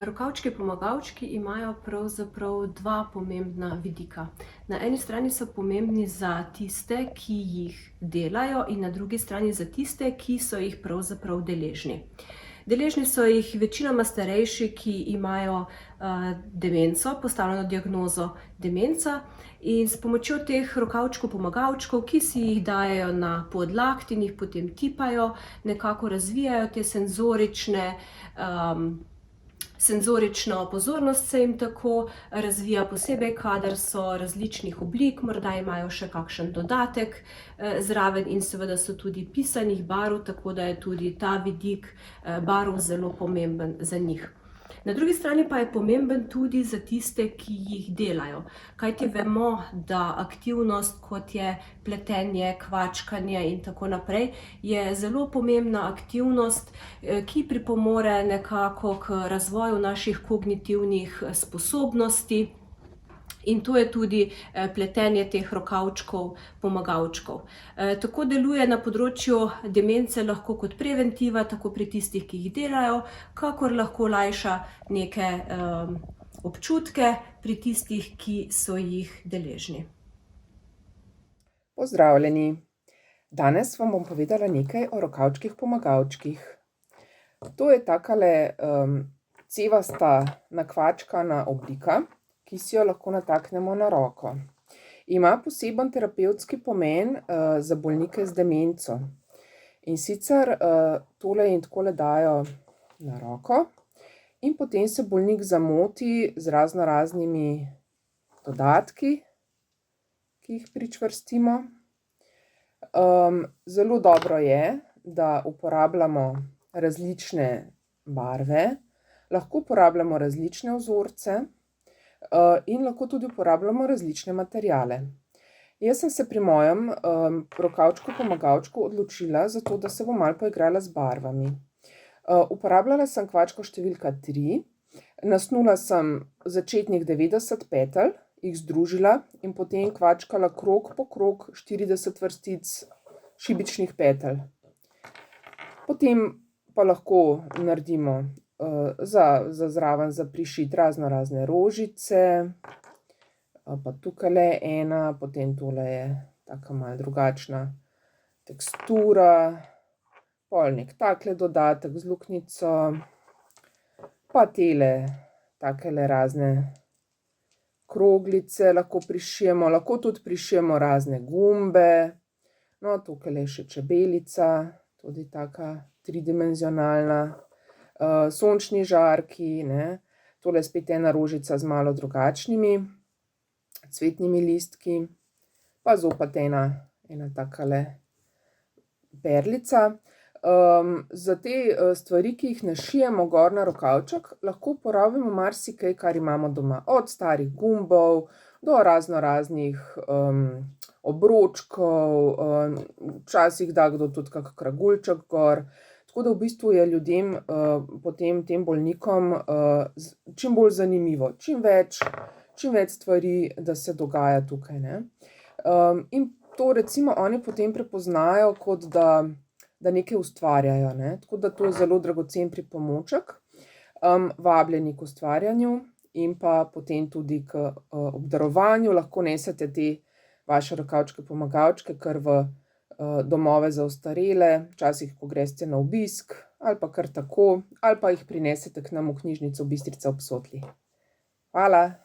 Rokavčki pomagavčki imajo pravzaprav dva pomembna vidika. Na eni strani so pomembni za tiste, ki jih delajo, in na drugi strani za tiste, ki so jih pravzaprav deležni. Deležni so jih večinoma starejši, ki imajo demenco, postavljeno diagnozo demenca, in s pomočjo teh rokavčkov pomagavčkov, ki si jih dajejo na podlakt in jih potem tipajo, nekako razvijajo te senzorično pozornost se jim tako razvija, posebej kadar so različnih oblik, morda imajo še kakšen dodatek zraven in seveda so tudi pisanih barv, tako da je tudi ta vidik barv zelo pomemben za njih. Na drugi strani pa je pomemben tudi za tiste, ki jih delajo, kajti vemo, da aktivnost, kot je pletenje, kvačkanje in tako naprej, je zelo pomembna aktivnost, ki pripomore nekako k razvoju naših kognitivnih sposobnosti. In to je tudi pletenje teh rokavčkov pomagavčkov. Tako deluje na področju demence lahko kot preventiva, tako pri tistih, ki jih delajo, kakor lahko lajša neke občutke pri tistih, ki so jih deležni. Pozdravljeni! Danes vam bom povedala nekaj o rokavčkih pomagavčkih. To je takale cevasta nakvačkana oblika, ki si jo lahko nataknemo na roko. Ima poseben terapevtski pomen za bolnike z demenco. In sicer tole jim takole dajo na roko in potem se bolnik zamoti z raznoraznimi dodatki, ki jih pričvrstimo. Zelo dobro je, da uporabljamo različne barve, lahko uporabljamo različne vzorce, in lahko tudi uporabljamo različne materiale. Jaz sem se pri mojem rokavčku pomagavčku odločila zato, da se bom malo poigrala z barvami. Uporabljala sem kvačko številka 3, nasnula sem začetnih 90 petelj, jih združila in potem kvačkala krog po krog 40 vrstic šibičnih petelj. Potem pa lahko naredimo za zraven za prišiti raznorazne rožice, pa tukajle ena, potem tole je taka malo drugačna tekstura, pol neki takle dodatek z luknjico, pa tele takele razne kroglice lahko prišijemo, lahko tudi prišijemo razne gumbe. No, tukajle je še čebelica, tudi taka tridimenzionalna. Sončni žarki, ne. Tole je spet ena rožica z malo drugačnimi cvetnimi listki, pa zopet ena takale perlica. Za te stvari, ki jih našijemo gor na rokavček, lahko uporabimo marsikaj, kar imamo doma. Od starih gumbov do raznoraznih obročkov, včasih da kdo tudi kak kraguljček gor. Tako da v bistvu je ljudem, potem tem bolnikom čim bolj zanimivo, čim več stvari, da se dogaja tukaj, ne. In to recimo oni potem prepoznajo, kot da nekaj ustvarjajo, ne. Tako da to je zelo dragocen pripomoček, vabljeni k ustvarjanju in pa potem tudi k obdarovanju. Lahko nesete te vaše rokavčke pomagavčke kar v domove za ostarele, včasih, ko greste na obisk, ali pa kar tako, ali pa jih prinesete k nam v knjižnico Bistrica ob Sotli. Hvala!